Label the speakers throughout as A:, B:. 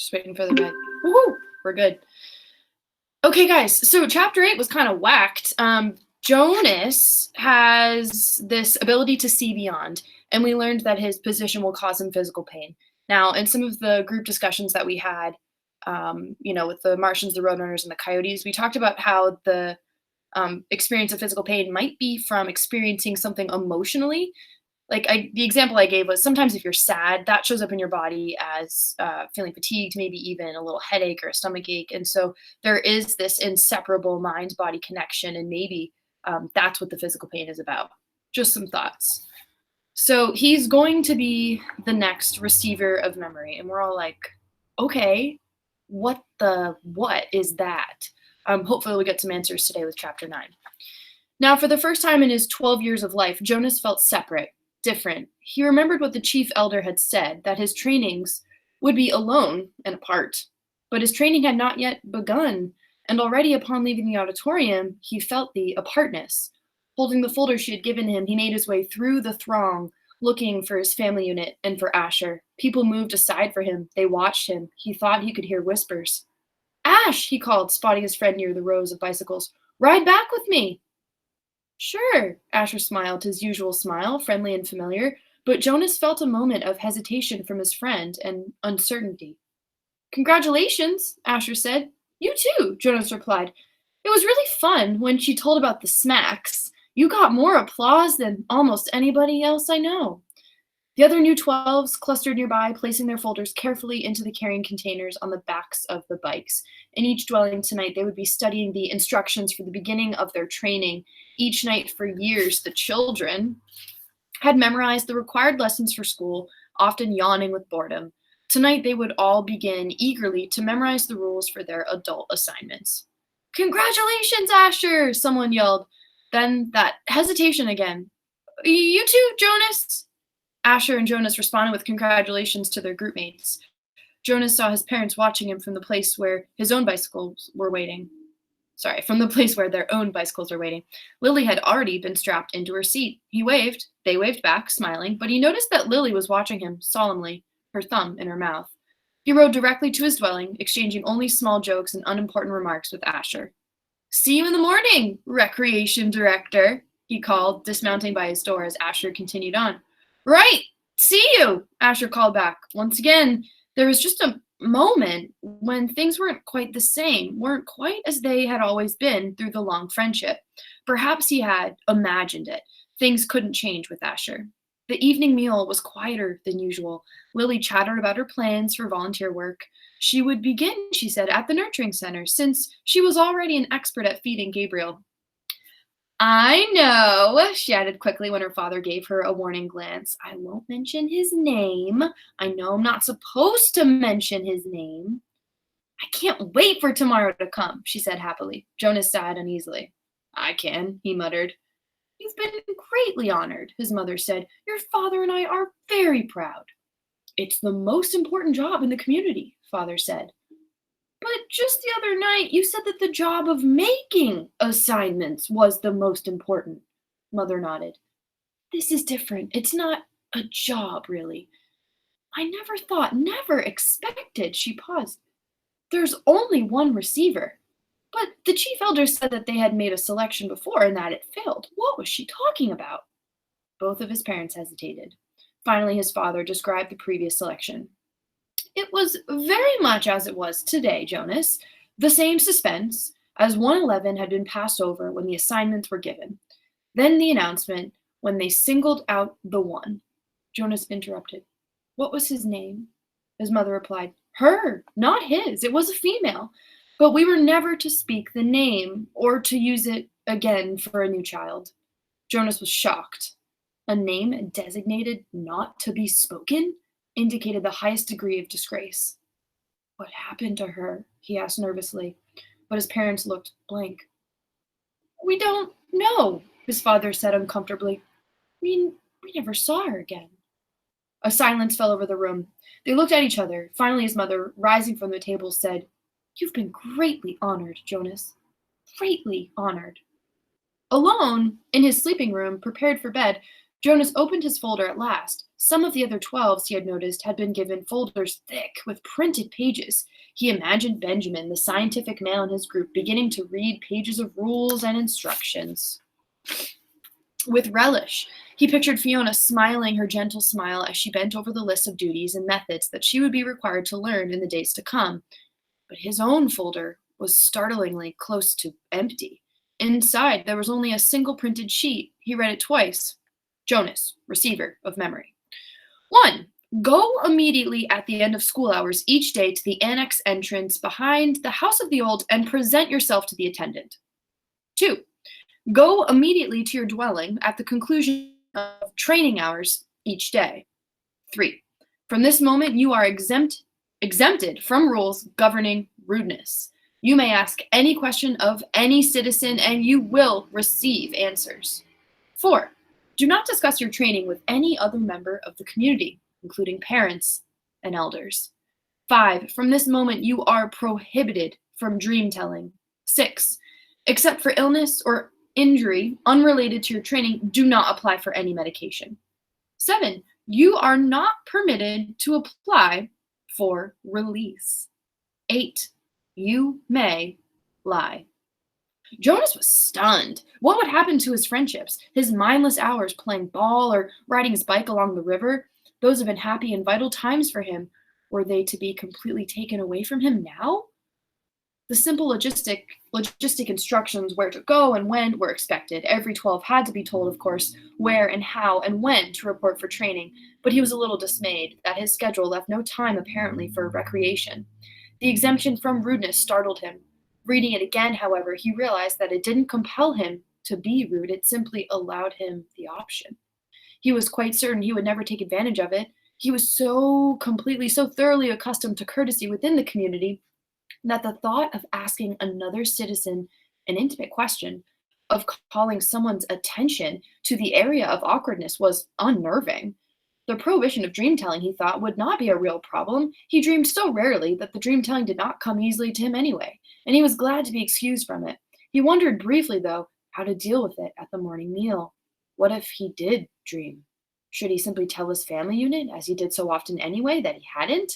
A: Just waiting for the red. Woohoo! We're good. Okay, guys. So chapter 8 was kind of whacked. Jonas has this ability to see beyond, and we learned that his position will cause him physical pain. Now, in some of the group discussions that we had, with the Martians, the Roadrunners, and the Coyotes, we talked about how the experience of physical pain might be from experiencing something emotionally. The example I gave was sometimes if you're sad, that shows up in your body as feeling fatigued, maybe even a little headache or a stomach ache. And so there is this inseparable mind-body connection, and maybe that's what the physical pain is about. Just some thoughts. So he's going to be the next receiver of memory, and we're all like, okay, what is that? Hopefully we'll get some answers today with chapter 9. Now, for the first time in his 12 years of life, Jonas felt separate, different. He remembered what the chief elder had said, that his trainings would be alone and apart. But his training had not yet begun, and already upon leaving the auditorium, he felt the apartness. Holding the folder she had given him, he made his way through the throng, looking for his family unit and for Asher. People moved aside for him. They watched him. He thought he could hear whispers. "Ash," he called, spotting his friend near the rows of bicycles. "Ride back with me." "Sure," Asher smiled, his usual smile, friendly and familiar, but Jonas felt a moment of hesitation from his friend and uncertainty. "Congratulations," Asher said. "You too," Jonas replied. "It was really fun when she told about the smacks. You got more applause than almost anybody else I know." The other new 12s clustered nearby, placing their folders carefully into the carrying containers on the backs of the bikes. In each dwelling tonight, they would be studying the instructions for the beginning of their training. Each night for years, the children had memorized the required lessons for school, often yawning with boredom. Tonight, they would all begin eagerly to memorize the rules for their adult assignments. "Congratulations, Asher!" someone yelled. Then that hesitation again. "You too, Jonas!" Asher and Jonas responded with congratulations to their group mates. Jonas saw his parents watching him from the place where his own bicycles were waiting. From the place where their own bicycles were waiting. Lily had already been strapped into her seat. He waved. They waved back, smiling, but he noticed that Lily was watching him solemnly, her thumb in her mouth. He rode directly to his dwelling, exchanging only small jokes and unimportant remarks with Asher. "See you in the morning, Recreation Director," he called, dismounting by his door as Asher continued on. "Right, see you," Asher called back. Once again, there was just a moment when things weren't quite the same, weren't quite as they had always been through the long friendship. Perhaps he had imagined it. Things couldn't change with Asher. The evening meal was quieter than usual. Lily chattered about her plans for volunteer work. She would begin, she said, at the nurturing center, since she was already an expert at feeding Gabriel. "I know," she added quickly when her father gave her a warning glance. "I won't mention his name. I know I'm not supposed to mention his name." "I can't wait for tomorrow to come," she said happily. Jonas sighed uneasily. "I can," he muttered. "You've been greatly honored," his mother said. "Your father and I are very proud." "It's the most important job in the community," father said. "But just the other night, you said that the job of making assignments was the most important." Mother nodded. "This is different. It's not a job, really. I never expected," she paused. "There's only one receiver. But the chief elder said that they had made a selection before and that it failed. What was she talking about?" Both of his parents hesitated. Finally, his father described the previous selection. "It was very much as it was today, Jonas. The same suspense, as 111 had been passed over when the assignments were given. Then the announcement when they singled out the one." Jonas interrupted. "What was his name?" His mother replied. "Her, not his. It was a female. But we were never to speak the name or to use it again for a new child." Jonas was shocked. A name designated not to be spoken indicated the highest degree of disgrace. "What happened to her?" he asked nervously, but his parents looked blank. "We don't know," his father said uncomfortably. We never saw her again." A silence fell over the room. They looked at each other. Finally, his mother, rising from the table, said, "You've been greatly honored, Jonas. Greatly honored." Alone, in his sleeping room, prepared for bed, Jonas opened his folder at last. Some of the other 12s, he had noticed, had been given folders thick with printed pages. He imagined Benjamin, the scientific male in his group, beginning to read pages of rules and instructions. With relish, he pictured Fiona smiling her gentle smile as she bent over the list of duties and methods that she would be required to learn in the days to come. But his own folder was startlingly close to empty. Inside, there was only a single printed sheet. He read it twice. Jonas, receiver of memory. 1. Go immediately at the end of school hours each day to the annex entrance behind the House of the Old and present yourself to the attendant. 2. Go immediately to your dwelling at the conclusion of training hours each day. 3. From this moment, you are exempted from rules governing rudeness. You may ask any question of any citizen and you will receive answers. 4. Do not discuss your training with any other member of the community, including parents and elders. 5. From this moment, you are prohibited from dream telling. 6. Except for illness or injury unrelated to your training, do not apply for any medication. 7. You are not permitted to apply for release. 8. You may lie. Jonas was stunned. What would happen to his friendships, his mindless hours playing ball or riding his bike along the river? Those had been happy and vital times for him. Were they to be completely taken away from him now? The simple logistic instructions where to go and when were expected. Every 12 had to be told, of course, where and how and when to report for training, but he was a little dismayed that his schedule left no time apparently for recreation. The exemption from rudeness startled him. Reading it again, however, he realized that it didn't compel him to be rude, it simply allowed him the option. He was quite certain he would never take advantage of it. He was so thoroughly accustomed to courtesy within the community that the thought of asking another citizen an intimate question, of calling someone's attention to the area of awkwardness was unnerving. The prohibition of dream telling, he thought, would not be a real problem. He dreamed so rarely that the dream telling did not come easily to him anyway, and he was glad to be excused from it. He wondered briefly, though, how to deal with it at the morning meal. What if he did dream? Should he simply tell his family unit, as he did so often anyway, that he hadn't?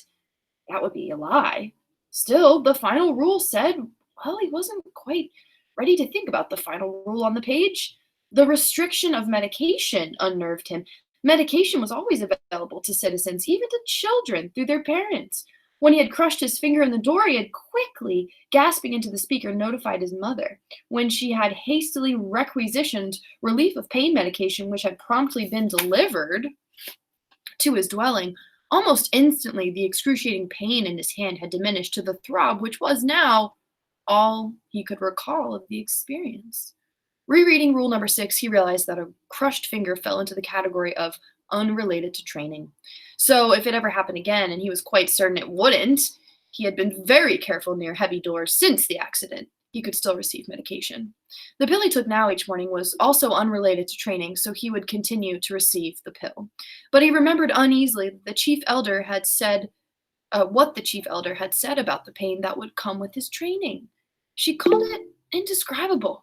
A: That would be a lie. Still, the final rule said, well, he wasn't quite ready to think about the final rule on the page. The restriction of medication unnerved him. Medication was always available to citizens, even to children, through their parents. When he had crushed his finger in the door, he had quickly, gasping into the speaker, notified his mother. When she had hastily requisitioned relief of pain medication, which had promptly been delivered to his dwelling, almost instantly the excruciating pain in his hand had diminished to the throb which was now all he could recall of the experience. Rereading rule number 6, he realized that a crushed finger fell into the category of unrelated to training. So if it ever happened again, and he was quite certain it wouldn't, he had been very careful near heavy doors since the accident, he could still receive medication. The pill he took now each morning was also unrelated to training, so he would continue to receive the pill. But he remembered uneasily that the chief elder had said what the chief elder had said about the pain that would come with his training. She called it indescribable.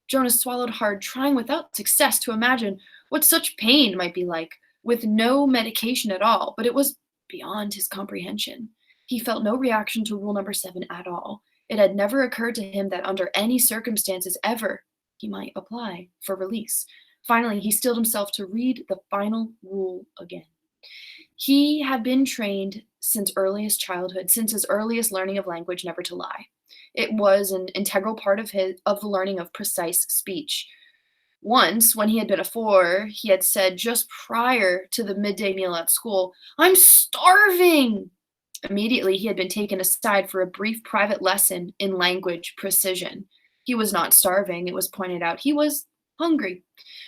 A: Jonas swallowed hard, trying without success to imagine what such pain might be like, with no medication at all, but it was beyond his comprehension. He felt no reaction to rule number 7 at all. It had never occurred to him that under any circumstances ever he might apply for release. Finally, he stilled himself to read the final rule again. He had been trained since earliest childhood, since his earliest learning of language, never to lie. It was an integral part of the learning of precise speech. Once, when he had been a 4, he had said just prior to the midday meal at school, "I'm starving!" Immediately, he had been taken aside for a brief private lesson in language precision. He was not starving, it was pointed out. He was hungry.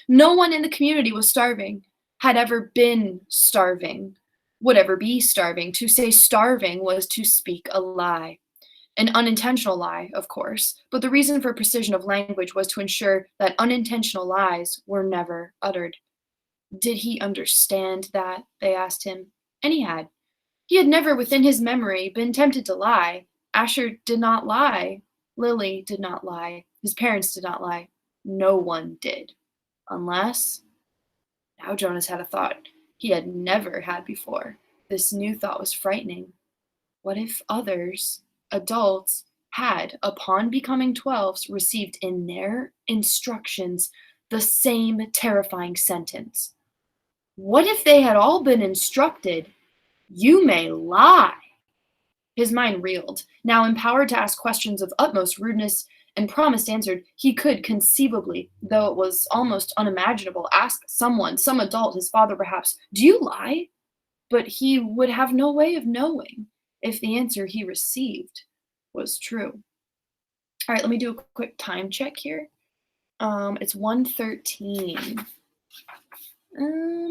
A: No one in the community was starving, had ever been starving, would ever be starving. To say starving was to speak a lie. An unintentional lie, of course, but the reason for precision of language was to ensure that unintentional lies were never uttered. Did he understand that? They asked him. And he had. He had never within his memory been tempted to lie. Asher did not lie. Lily did not lie. His parents did not lie. No one did. Unless, now Jonas had a thought. he had never had before. This new thought was frightening. What if others, adults, had, upon becoming 12s, received in their instructions the same terrifying sentence? What if they had all been instructed, "You may lie"? His mind reeled. Now empowered to ask questions of utmost rudeness and promised answered, he could conceivably, though it was almost unimaginable, ask someone, some adult, his father perhaps, "Do you lie?" But he would have no way of knowing if the answer he received was true. All right, let me do a quick time check here. It's 1:13.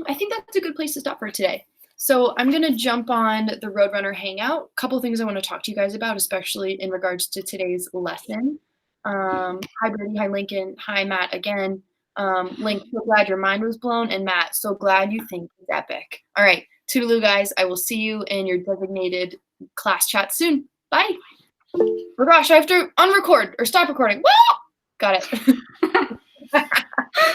A: I think that's a good place to stop for today. So I'm going to jump on the Roadrunner Hangout. A couple of things I want to talk to you guys about, especially in regards to today's lesson. Hi, Brittany. Hi, Lincoln. Hi, Matt, again. Link, so glad your mind was blown. And Matt, so glad you think it's epic. All right, toodaloo, guys. I will see you in your designated class chat soon. Bye. Oh, gosh, I have to unrecord or stop recording. Woo! Got it.